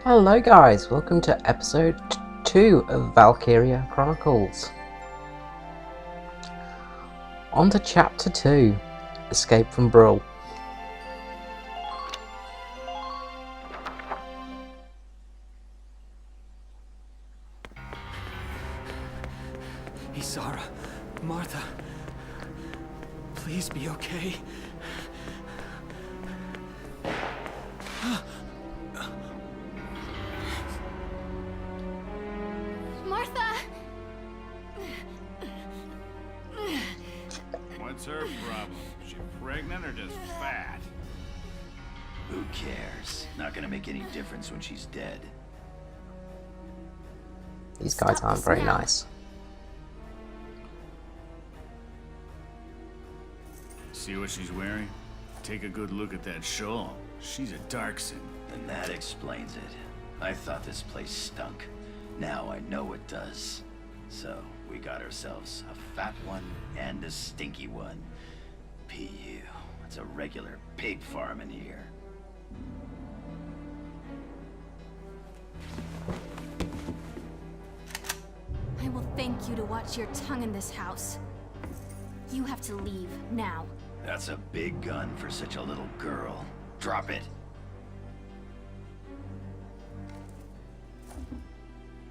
Hello guys, welcome to episode 2 of Valkyria Chronicles. On to chapter 2, Escape from Brawl. Isara, Martha, please be okay. Martha! What's her problem? She pregnant or just fat? Who cares? Not gonna make any difference when she's dead. These guys Stop aren't this very now. nice. See what she's wearing? Take a good look at that shawl. She's a Darkson. And that explains it. I thought this place stunk. Now I know it does. So, we got ourselves a fat one and a stinky one. PU. It's a regular pig farm in here. I will thank you to watch your tongue in this house. You have to leave, now. That's a big gun for such a little girl. Drop it.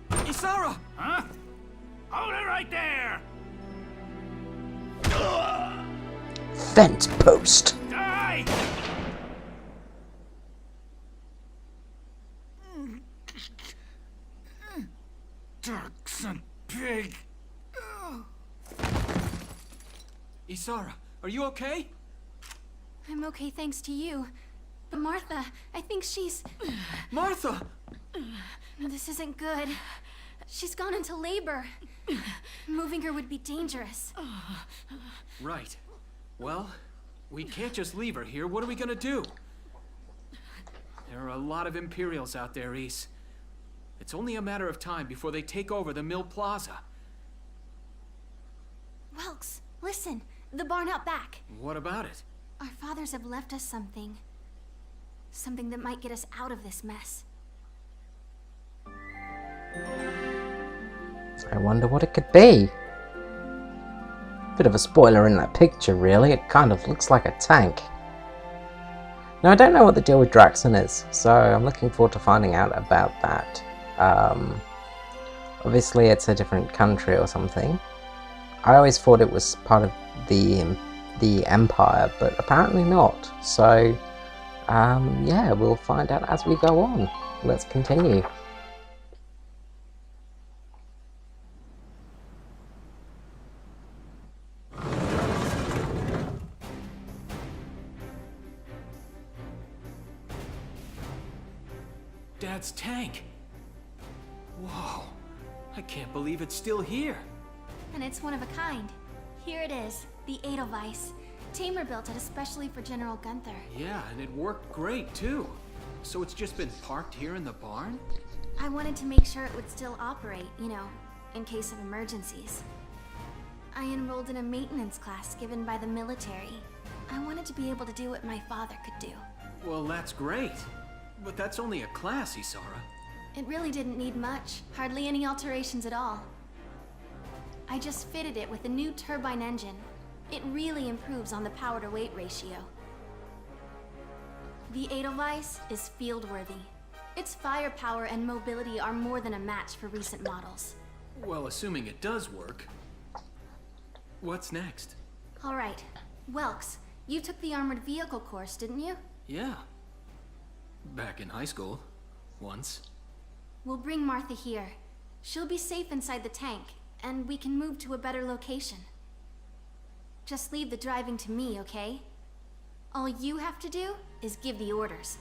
Isara! Huh? Hold it right there! Fence post! Die! Darkson pig! Isara, are you okay? I'm okay thanks to you. But Martha, I think she's... Martha! This isn't good. She's gone into labor. Moving her would be dangerous. Right. Well, we can't just leave her here. What are we gonna do? There are a lot of Imperials out there, Is. It's only a matter of time before they take over the Mill Plaza. Welks, listen. The barn out back. What about it? Our fathers have left us something. Something that might get us out of this mess. I wonder what it could be. Bit of a spoiler in that picture, really. It kind of looks like a tank. Now, I don't know what the deal with Draxon is, so I'm looking forward to finding out about that. Obviously, it's a different country or something. I always thought it was part of the Empire, but apparently not. So, yeah, we'll find out as we go on. Let's continue. Dad's tank. Whoa. I can't believe it's still here. And it's one of a kind. Here it is, the Edelweiss. Tamer built it especially for General Gunther. Yeah, and it worked great, too. So it's just been parked here in the barn? I wanted to make sure it would still operate, you know, in case of emergencies. I enrolled in a maintenance class given by the military. I wanted to be able to do what my father could do. Well, that's great. But that's only a class, Isara. It really didn't need much, hardly any alterations at all. I just fitted it with a new turbine engine. It really improves on the power-to-weight ratio. The Edelweiss is field-worthy. Its firepower and mobility are more than a match for recent models. Well, assuming it does work. What's next? All right, Welks, you took the armored vehicle course, didn't you? Yeah. Back in high school. Once. We'll bring Martha here. She'll be safe inside the tank, and we can move to a better location. Just leave the driving to me, okay? All you have to do is give the orders.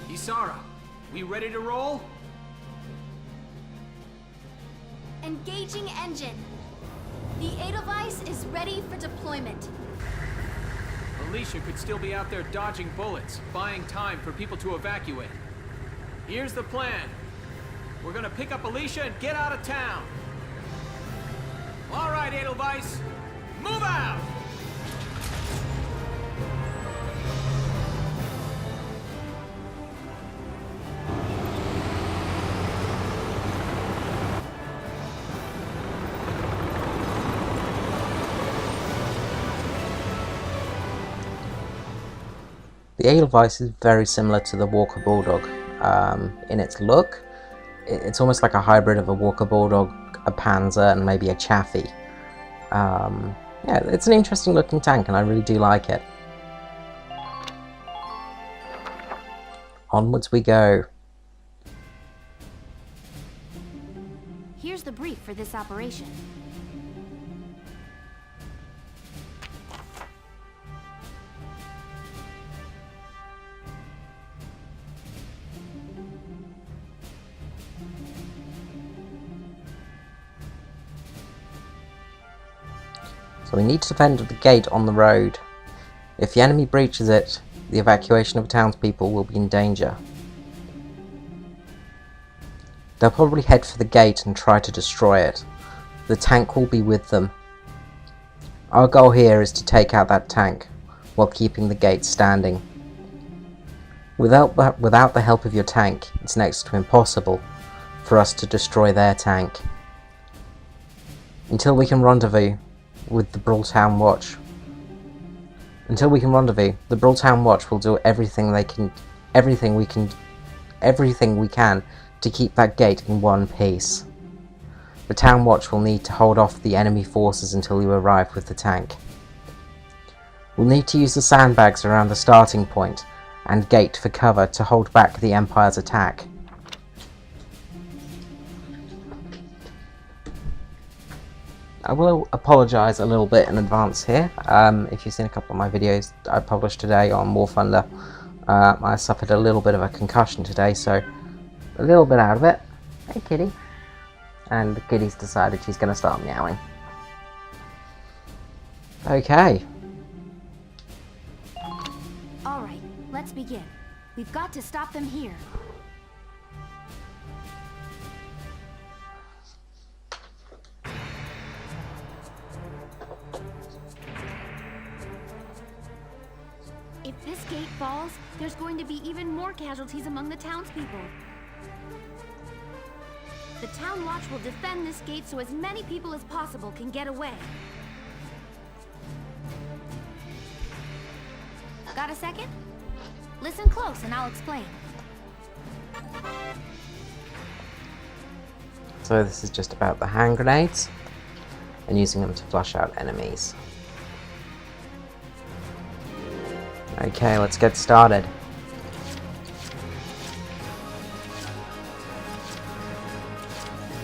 Isara, we ready to roll? Engaging engine. The Edelweiss is ready for deployment. Alicia could still be out there dodging bullets, buying time for people to evacuate. Here's the plan. We're gonna pick up Alicia and get out of town. All right, Edelweiss, move out! The Edelweiss is very similar to the Walker Bulldog in its look. It's almost like a hybrid of a Walker Bulldog, a Panzer, and maybe a Chaffee. Yeah, it's an interesting looking tank and I really do like it. Onwards we go. Here's the brief for this operation. So we need to defend the gate on the road. If the enemy breaches it, the evacuation of townspeople will be in danger. They'll probably head for the gate and try to destroy it. The tank will be with them. Our goal here is to take out that tank while keeping the gate standing. Without the help of your tank, it's next to impossible for us to destroy their tank. Until we can rendezvous with the Brawltown Watch. The Brawltown Watch will do everything we can to keep that gate in one piece. The Town Watch will need to hold off the enemy forces until you arrive with the tank. We'll need to use the sandbags around the starting point and gate for cover to hold back the Empire's attack. I will apologise a little bit in advance here. If you've seen a couple of my videos I published today on War Thunder, I suffered a little bit of a concussion today, so a little bit out of it. Hey kitty. And the kitty's decided she's going to start meowing. Okay. Alright, let's begin. We've got to stop them here. If this gate falls, there's going to be even more casualties among the townspeople. The Town Watch will defend this gate so as many people as possible can get away. Got a second? Listen close and I'll explain. So this is just about the hand grenades and using them to flush out enemies. Okay, let's get started.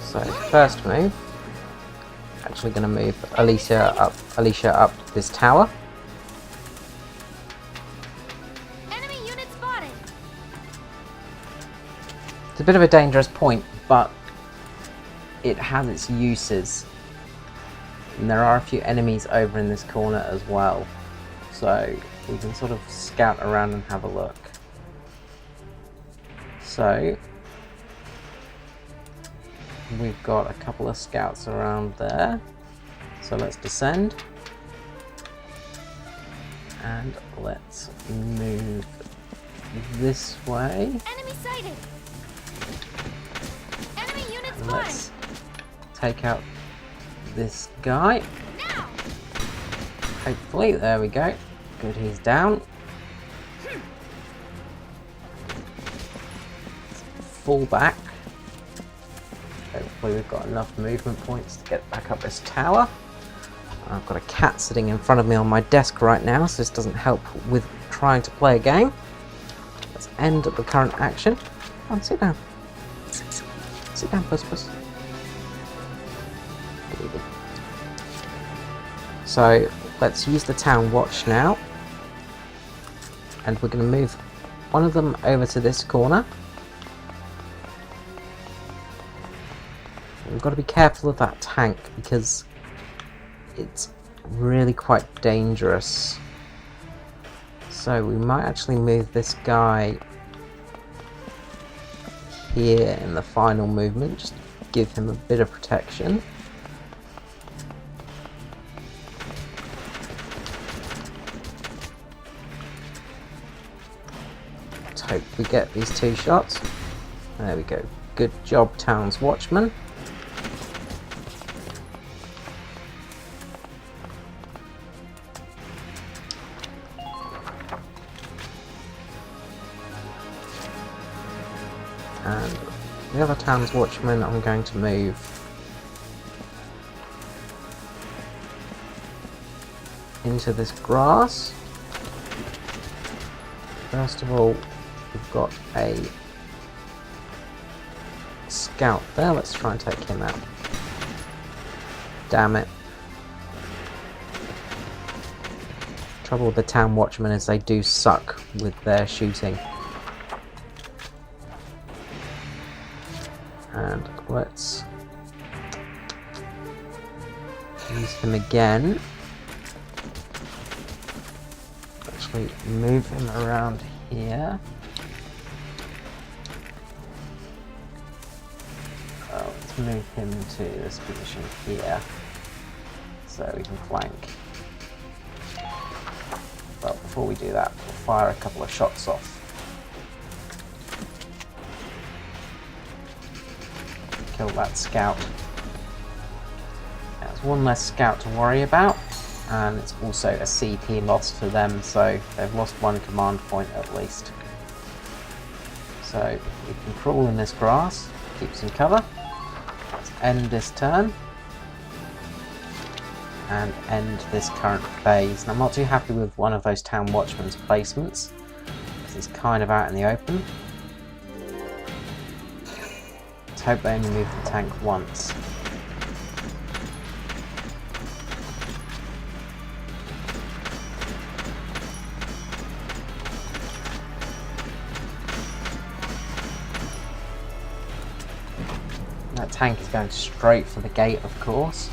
So first move, actually going to move Alicia up this tower. Enemy unit spotted. It's a bit of a dangerous point, but it has its uses. And there are a few enemies over in this corner as well, so we can sort of scout around and have a look. So we've got a couple of scouts around there, so let's descend and let's move this way. Enemy sighted. Enemy unit And spotted. let's take out this guy. Now. Hopefully, there we go. Good, he's down. Fall back. Hopefully we've got enough movement points to get back up this tower. I've got a cat sitting in front of me on my desk right now, so this doesn't help with trying to play a game. Let's end the current action. Come on, sit down. Sit down, puss. So let's use the Town Watch now. And we're going to move one of them over to this corner. We've got to be careful of that tank because it's really quite dangerous. So we might actually move this guy here in the final movement, just give him a bit of protection. Let's hope we get these 2 shots. There we go. Good job, Town's Watchman. And the other Town's Watchman I'm going to move into this grass. First of all, we've got a scout there. Let's try and take him out. Damn it. Trouble with the Town Watchmen is they do suck with their shooting. And let's use him again. Actually move him around here. Let's move him to this position here so we can flank. But before we do that, we'll fire a couple of shots off. Kill that scout. There's one less scout to worry about, and it's also a CP loss for them, so they've lost 1 command point at least. So we can crawl in this grass, keep some cover. Let's end this turn and end this current phase. And I'm not too happy with one of those Town Watchmen's placements, because it's kind of out in the open. Let's hope they only move the tank once. That tank is going straight for the gate, of course.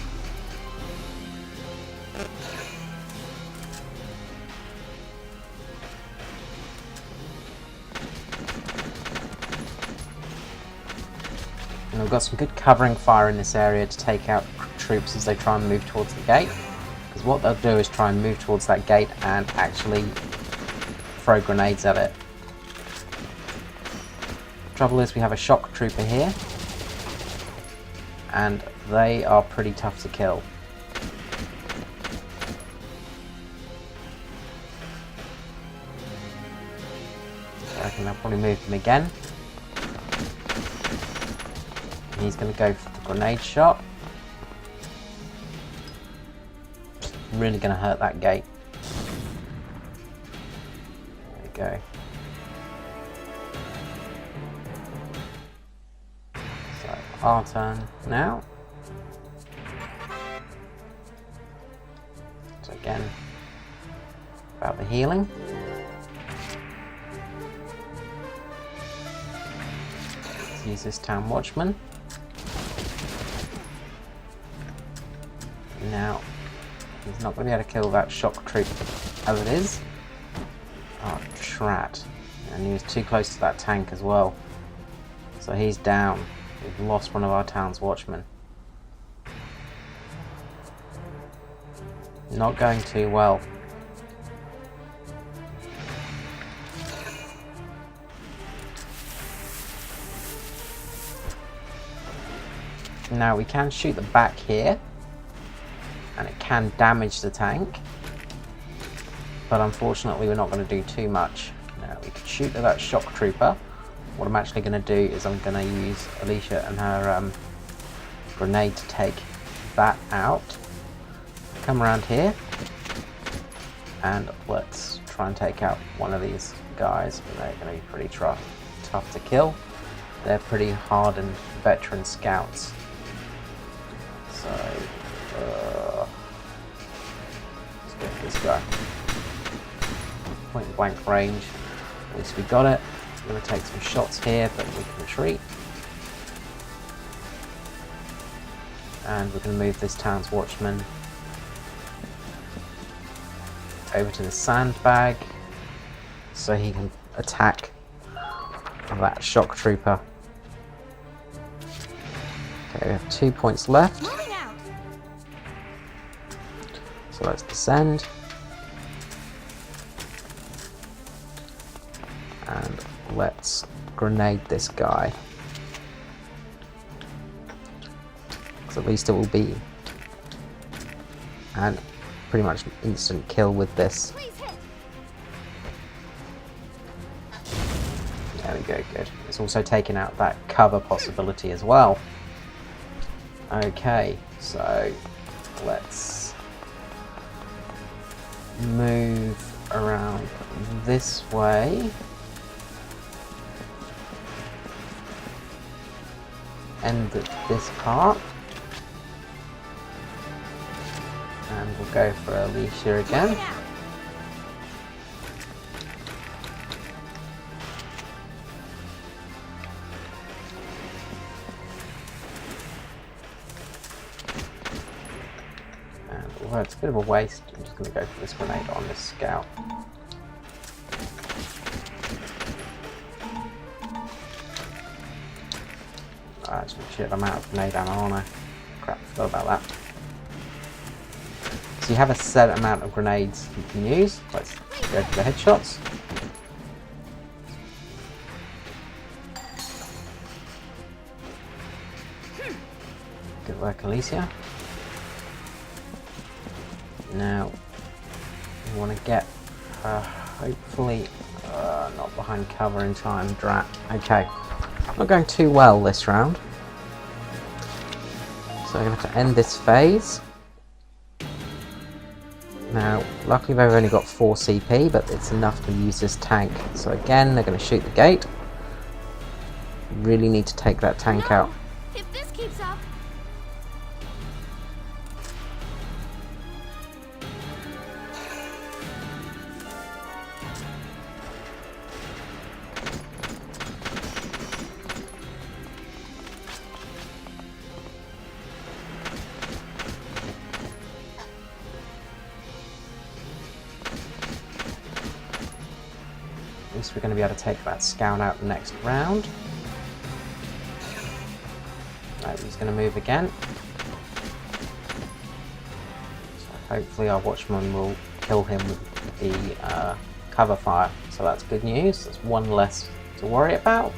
And we've got some good covering fire in this area to take out troops as they try and move towards the gate. Because what they'll do is try and move towards that gate and actually throw grenades at it. The trouble is we have a shock trooper here, and they are pretty tough to kill. So I reckon they'll probably move him again. And he's going to go for the grenade shot. Really going to hurt that gate. There we go. So our turn now. So again, about the healing. Let's use this Town Watchman. Now, he's not going to be able to kill that shock troop as it is. Oh, trat. And he was too close to that tank as well. So he's down. We've lost one of our Town's Watchmen. Not going too well. Now we can shoot the back here, and it can damage the tank, but unfortunately we're not going to do too much. Now we could shoot at that shock trooper. What I'm actually going to do is I'm going to use Alicia and her grenade to take that out. Come around here, and let's try and take out one of these guys. They're going to be pretty tough to kill. They're pretty hardened veteran scouts. So let's get this guy. Point blank range. At least we got it. We're going to take some shots here, but we can retreat. And we're going to move this Town's Watchman over to the sandbag so he can attack that shock trooper Okay, we have 2 points left. Moving out. So let's descend. And let's grenade this guy. Because at least it will be an pretty much instant kill with this. Please hit. There we go, good. It's also taken out that cover possibility as well. Okay, so let's move around this way. End this part. And we'll go for Alicia again. Moving out. And although it's a bit of a waste, I'm just going to go for this grenade on this scout. Actually, shit, I'm out of grenade ammo, aren't I? Crap, forgot about that. So you have a set amount of grenades you can use. Let's go for the headshots. Good work, Alicia. Now, we want to get hopefully not behind cover in time. Drat. Okay. Not going too well this round. So I'm going to have to end this phase. Now, luckily they've only got 4 CP, but it's enough to use this tank. So again, they're going to shoot the gate. Really need to take that tank out. If this keeps up. At least we're going to be able to take that scout out the next round. Right, he's going to move again. So hopefully our watchman will kill him with the cover fire. So that's good news. That's one less to worry about.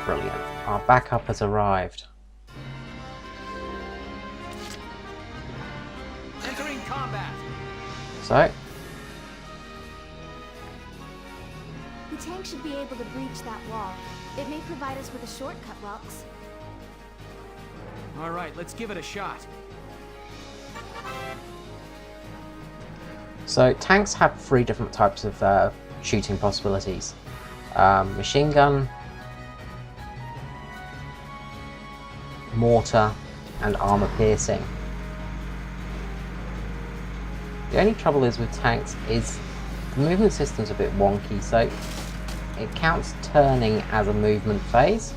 Brilliant. Our backup has arrived. Entering combat. So, The tank should be able to breach that wall. It may provide us with a shortcut, Welks. All right, let's give it a shot. so tanks have 3 different types of shooting possibilities. Machine gun, mortar, and armor piercing. The only trouble is with tanks is the movement system's a bit wonky, so it counts turning as a movement phase.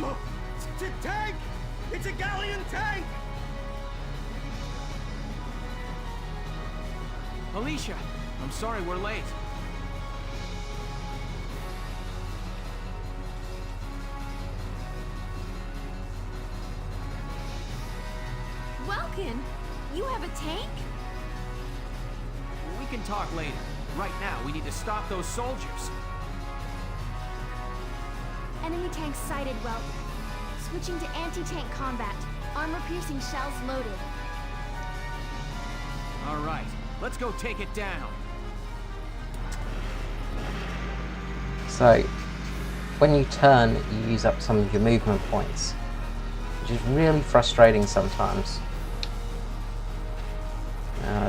Look! It's a tank! It's a galleon tank! Alicia, I'm sorry we're late. Welkin, you have a tank? We can talk later. Right now, we need to stop those soldiers. Enemy tank sighted, Welk. Switching to anti-tank combat. Armor-piercing shells loaded. All right, let's go take it down. So, when you turn, you use up some of your movement points, which is really frustrating sometimes.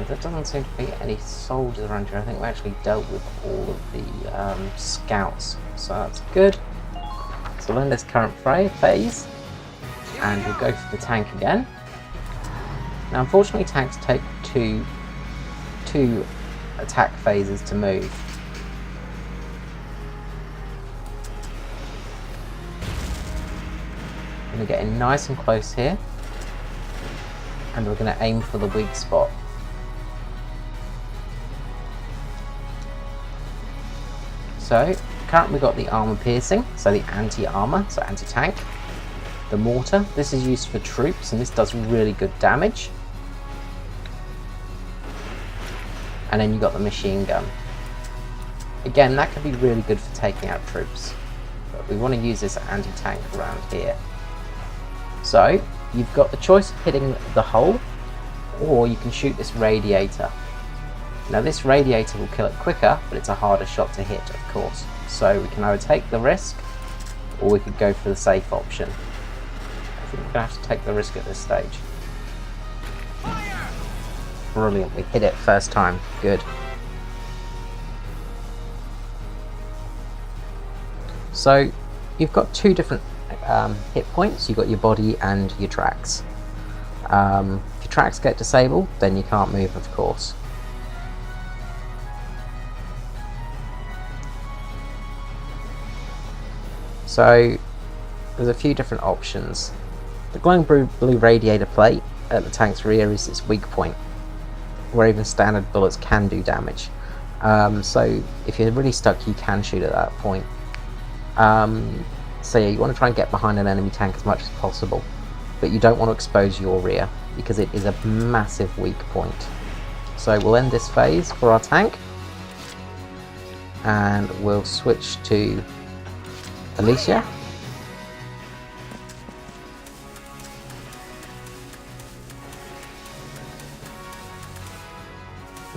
There doesn't seem to be any soldiers around here. I think we actually dealt with all of the scouts, so that's good. So we'll end this current phase, and we'll go for the tank again. Now, unfortunately, tanks take two attack phases to move. We're going to get in nice and close here, and we're going to aim for the weak spot. So, currently got the armor piercing, so the anti-armor, so anti-tank. The mortar, this is used for troops, and this does really good damage. And then you got the machine gun. Again, that could be really good for taking out troops, but we want to use this anti-tank around here. So you've got the choice of hitting the hull, or you can shoot this radiator. Now this radiator will kill it quicker, but it's a harder shot to hit, of course. So we can either take the risk, or we could go for the safe option. I think we're going to have to take the risk at this stage. Brilliant, we hit it first time. Good. So you've got two different hit points. You've got your body and your tracks. If your tracks get disabled, then you can't move, of course. So there's a few different options. The glowing blue radiator plate at the tank's rear is its weak point, where even standard bullets can do damage. So if you're really stuck, you can shoot at that point. So yeah, you want to try and get behind an enemy tank as much as possible, but you don't want to expose your rear because it is a massive weak point. So we'll end this phase for our tank, and we'll switch to Alicia.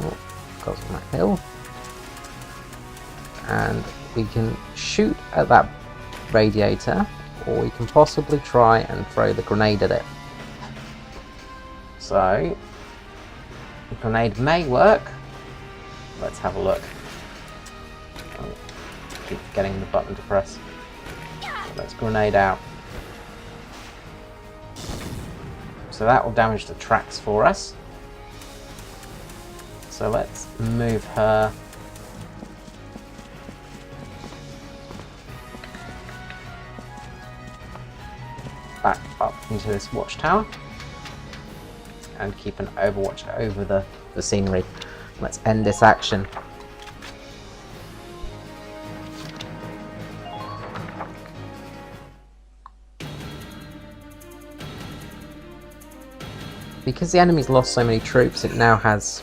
Oh, goes on that hill. And we can shoot at that radiator, or we can possibly try and throw the grenade at it. So, the grenade may work. Let's have a look. Oh, keep getting the button to press. Let's grenade out. So that will damage the tracks for us. So let's move her back up into this watchtower and keep an overwatch over the scenery. Let's end this action. Because the enemy's lost so many troops, it now has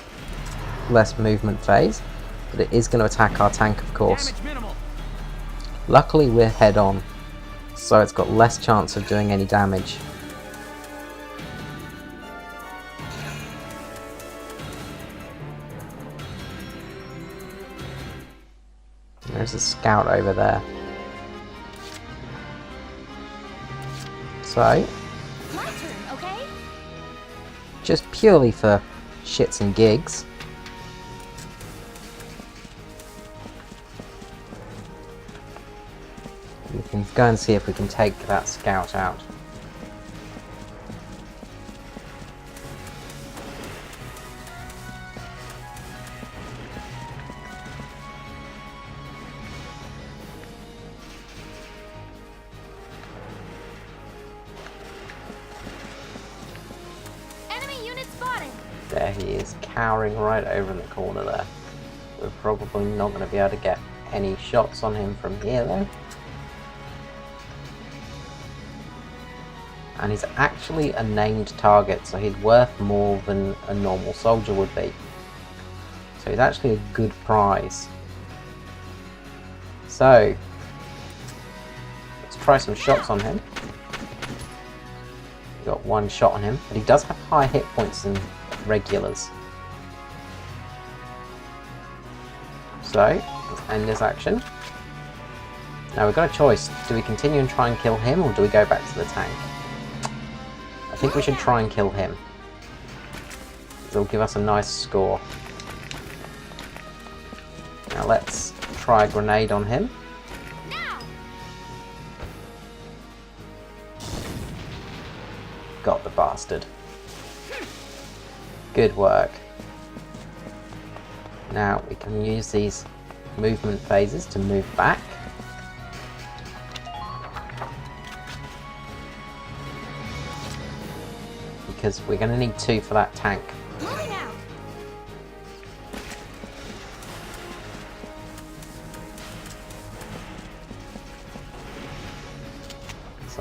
less movement phase, but it is going to attack our tank, of course. Luckily we're head on, so it's got less chance of doing any damage. There's a scout over there. So, My turn, okay? just purely for shits and gigs, we can go and see if we can take that scout out. Enemy unit spotted! There he is, cowering right over in the corner there. We're probably not going to be able to get any shots on him from here though. And he's actually a named target, so he's worth more than a normal soldier would be. So he's actually a good prize. So, let's try some shots on him. We got one shot on him, but he does have high hit points than regulars. So, let's end this action. Now we've got a choice. Do we continue and try and kill him, or do we go back to the tank? I think we should try and kill him. It'll give us a nice score. Now let's try a grenade on him. Now! Got the bastard. Good work. Now we can use these movement phases to move back. Because we're going to need 2 for that tank. Moving out!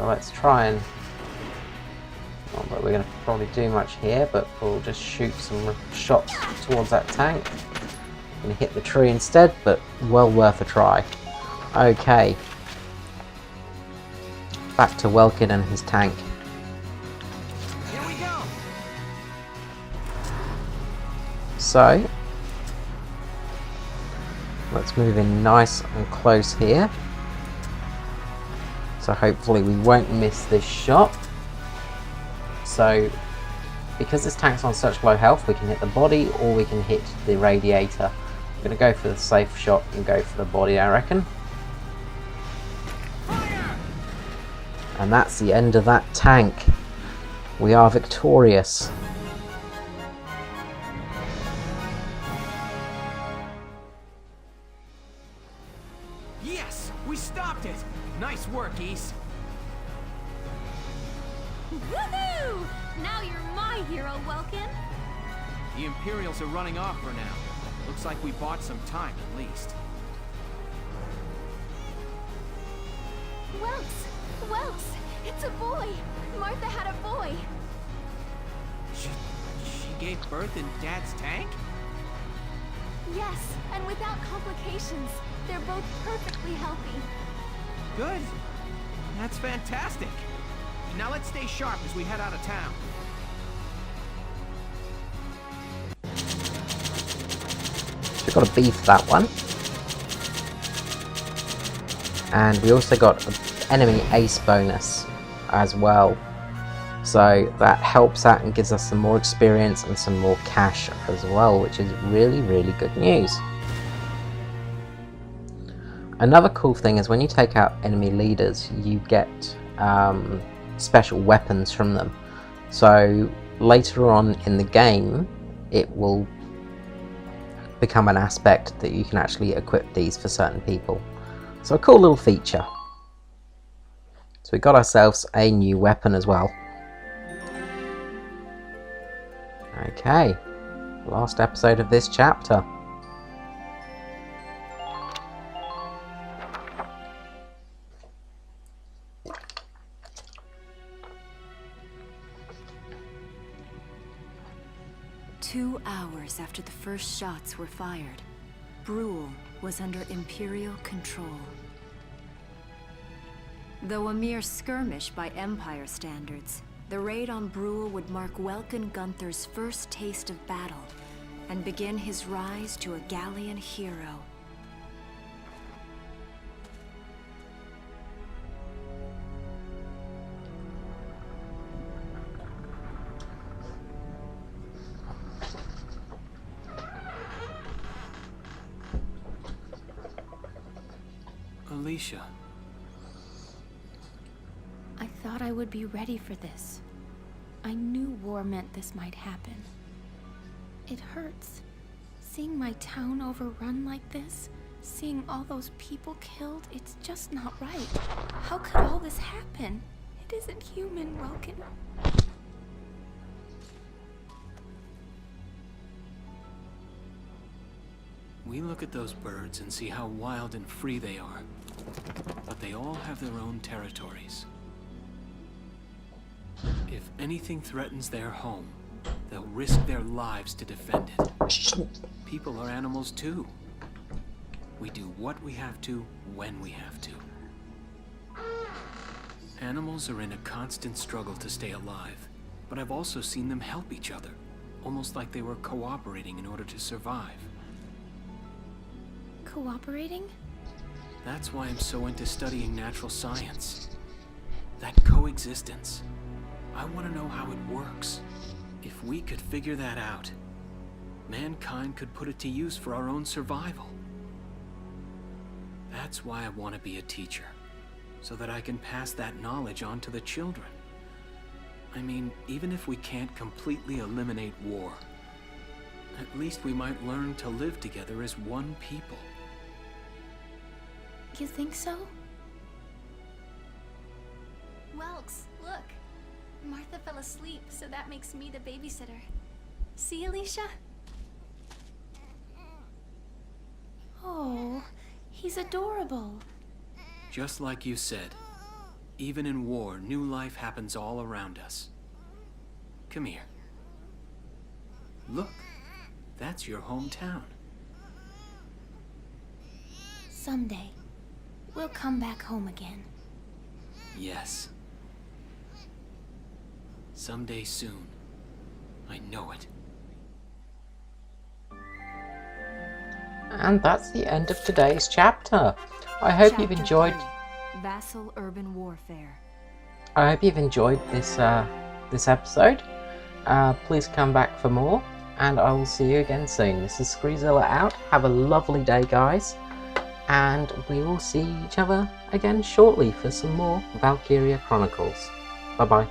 So let's try and... Not that we're going to probably do much here, but we'll just shoot some shots towards that tank. I'm going to hit the tree instead, but well worth a try. Okay. Back to Welkin and his tank. Here we go. So, let's move in nice and close here. So hopefully we won't miss this shot. So, because this tank's on such low health, we can hit the body or we can hit the radiator. I'm going to go for the safe shot and go for the body, I reckon. Fire! And that's the end of that tank. We are victorious. Yes, we stopped it. Nice work, East. Woohoo! Now you're my hero, Welkin. The Imperials are running off for now. Looks like we bought some time at least. Welks, it's a boy. Martha had a boy. She gave birth in Dad's tank? Yes, and without complications. They're both perfectly healthy. Good. That's fantastic. Now let's stay sharp as we head out of town. We've got to beef that one. And we also got an enemy ace bonus as well. So that helps out and gives us some more experience and some more cash as well, which is really, really good news. Another cool thing is when you take out enemy leaders, you get special weapons from them. So later on in the game, it will become an aspect that you can actually equip these for certain people. So a cool little feature. So we got ourselves a new weapon as well. Okay, last episode of this chapter. Two hours after the first shots were fired, Brule was under Imperial control. Though a mere skirmish by Empire standards, the raid on Brule would mark Welkin Gunther's first taste of battle and begin his rise to a Gallian hero. Alicia. I thought I would be ready for this. I knew war meant this might happen. It hurts. Seeing my town overrun like this, seeing all those people killed, it's just not right. How could all this happen? It isn't human, Welkin. We look at those birds and see how wild and free they are. But they all have their own territories. If anything threatens their home, they'll risk their lives to defend it. People are animals too. We do what we have to, when we have to. Animals are in a constant struggle to stay alive, but I've also seen them help each other, almost like they were cooperating in order to survive. Cooperating? That's why I'm so into studying natural science. That coexistence. I want to know how it works. If we could figure that out, mankind could put it to use for our own survival. That's why I want to be a teacher, so that I can pass that knowledge on to the children. I mean, even if we can't completely eliminate war, at least we might learn to live together as one people. You think so? Welks, look. Martha fell asleep, so that makes me the babysitter. See, Alicia? Oh, he's adorable. Just like you said, Even in war, new life happens all around us. Come here. Look, that's your hometown. Someday, we'll come back home again. Yes. Someday soon. I know it. And that's the end of today's chapter. I hope you've Chapter enjoyed. 3, Vassal Urban Warfare. I hope you've enjoyed this this episode. Please come back for more, and I will see you again soon. This is Screezilla out. Have a lovely day, guys, and we will see each other again shortly for some more Valkyria Chronicles. Bye bye.